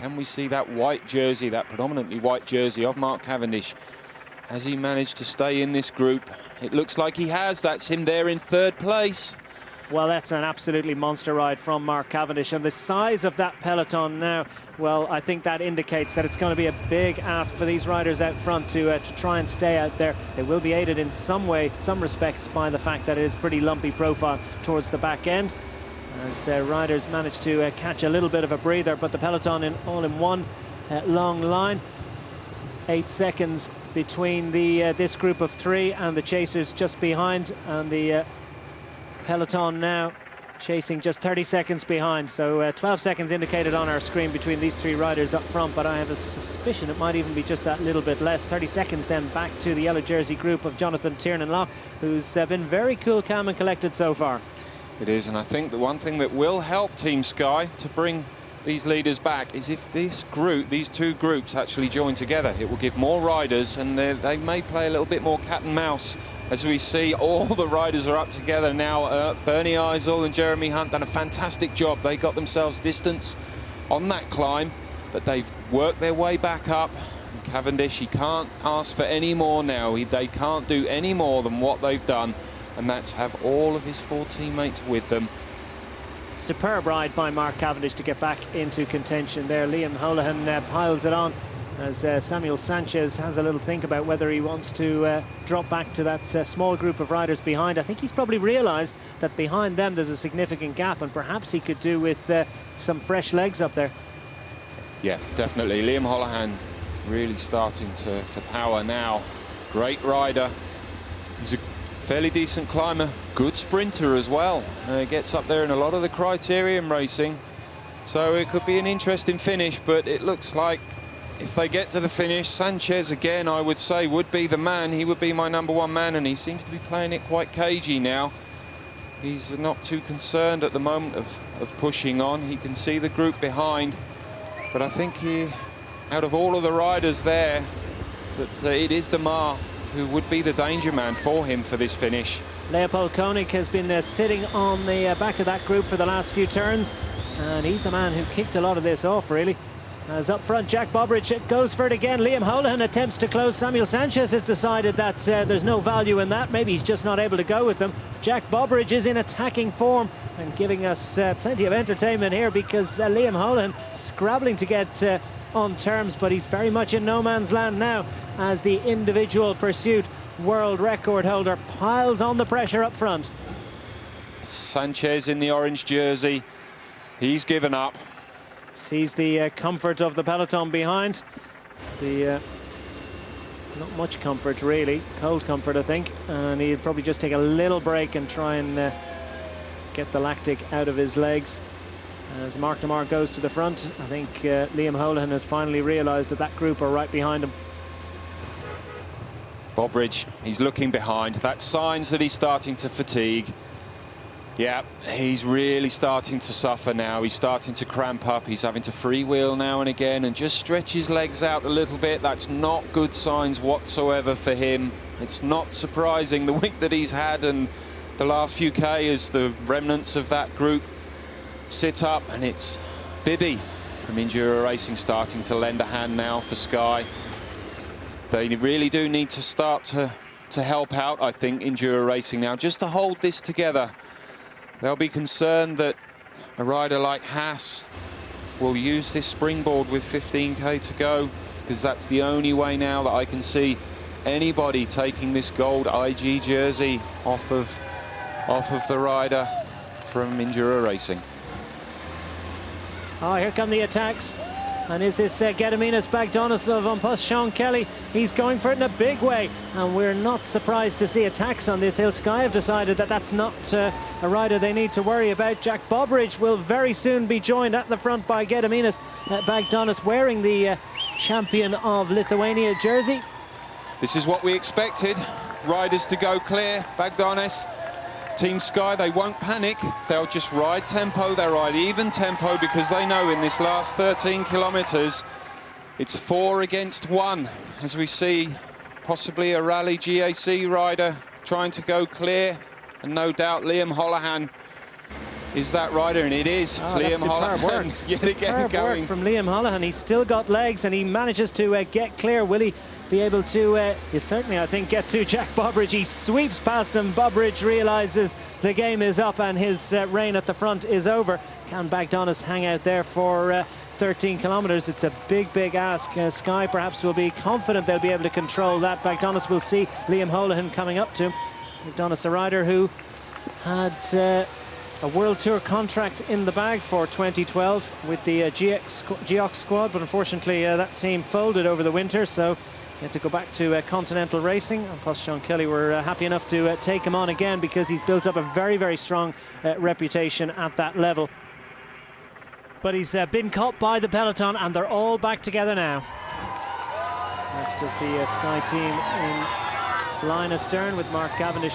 Can we see that white jersey, that predominantly white jersey of Mark Cavendish? Has he managed to stay in this group? It looks like he has. That's him there in third place. Well, that's an absolutely monster ride from Mark Cavendish. And the size of that peloton now, well, I think that indicates that it's going to be a big ask for these riders out front to try and stay out there. They will be aided in some way, some respects, by the fact that it is pretty lumpy profile towards the back end, as riders manage to catch a little bit of a breather. But the peloton all in one long line. 8 seconds between this group of 3 and the chasers just behind, and the peloton now chasing just 30 seconds behind. So 12 seconds indicated on our screen between these 3 riders up front, but I have a suspicion it might even be just that little bit less. 30 seconds then back to the yellow jersey group of Jonathan Tiernan-Locke, who's been very cool, calm and collected so far. It is, and I think the one thing that will help Team Sky to bring these leaders back is if this group, these 2 groups actually join together. It will give more riders, and they may play a little bit more cat and mouse. As we see, all the riders are up together now. Bernie Eisel and Jeremy Hunt done a fantastic job. They got themselves distance on that climb, but they've worked their way back up. And Cavendish, he can't ask for any more now. They can't do any more than what they've done, and that's have all of his 4 teammates with them. Superb ride by Mark Cavendish to get back into contention there. Liam Holohan piles it on as Samuel Sanchez has a little think about whether he wants to drop back to that small group of riders behind. I think he's probably realised that behind them there's a significant gap, and perhaps he could do with some fresh legs up there. Yeah, definitely. Liam Holohan really starting to power now. Great rider. He's a fairly decent climber, good sprinter as well. Gets up there in a lot of the criterium racing. So it could be an interesting finish, but it looks like if they get to the finish, Sanchez again, I would say, would be the man. He would be my #1 man, and he seems to be playing it quite cagey now. He's not too concerned at the moment of pushing on. He can see the group behind, but I think out of all of the riders there, that it is Demar who would be the danger man for him for this finish. Leopold Koenig has been sitting on the back of that group for the last few turns, and he's the man who kicked a lot of this off, really. As up front, Jack Bobridge goes for it again. Liam Holohan attempts to close. Samuel Sanchez has decided that there's no value in that. Maybe he's just not able to go with them. Jack Bobridge is in attacking form and giving us plenty of entertainment here, because Liam Holohan scrabbling to get on terms, but he's very much in no man's land now as the individual pursuit world record holder piles on the pressure up front. Sanchez in the orange jersey, he's given up. Sees the comfort of the peloton behind. Not much comfort really, cold comfort I think, and he'd probably just take a little break and try and get the lactic out of his legs. As Mark Demar goes to the front, I think Liam Holohan has finally realised that that group are right behind him. Bobridge, he's looking behind. That's signs that he's starting to fatigue. Yeah, he's really starting to suffer now. He's starting to cramp up. He's having to freewheel now and again and just stretch his legs out a little bit. That's not good signs whatsoever for him. It's not surprising the week that he's had and the last few K as the remnants of that group sit up, and it's Bibby from Endura Racing starting to lend a hand now for Sky. They really do need to start to help out, I think, Endura Racing now, just to hold this together. They'll be concerned that a rider like Haas will use this springboard with 15K to go, because that's the only way now that I can see anybody taking this gold IG jersey off of the rider from Endura Racing. Oh, here come the attacks. And is this Gediminas Bagdonis of Poppel Sean Kelly? He's going for it in a big way, and we're not surprised to see attacks on this hill. Sky have decided that that's not a rider they need to worry about. Jack Bobridge will very soon be joined at the front by Gediminas Bagdonis, wearing the champion of Lithuania jersey. This is what we expected. Riders to go clear. Bagdonis, Team Sky, they won't panic. They'll just ride tempo. They'll ride even tempo, because they know in this last 13 kilometres it's 4 against 1, as we see possibly a rally GAC rider trying to go clear, and no doubt Liam Holohan is that rider, and it is. Oh, Liam that's superb Holohan work. yet again Superb going. work from Liam Holohan. He's still got legs and he manages to get clear. Will he be able to, certainly I think, get to Jack Bobridge? He sweeps past him. Bobridge realises the game is up and his reign at the front is over. Can Bagdonis hang out there for 13 kilometres? It's a big, big ask. Sky perhaps will be confident they'll be able to control that. Bagdonis will see Liam Holohan coming up to him. Bagdonis, a rider who had a World Tour contract in the bag for 2012 with the GOX squad, but unfortunately that team folded over the winter, so he had to go back to Continental Racing. And plus Sean Kelly were happy enough to take him on again because he's built up a very, very strong reputation at that level. But he's been caught by the peloton and they're all back together now. Rest of the Sky team in line astern with Mark Cavendish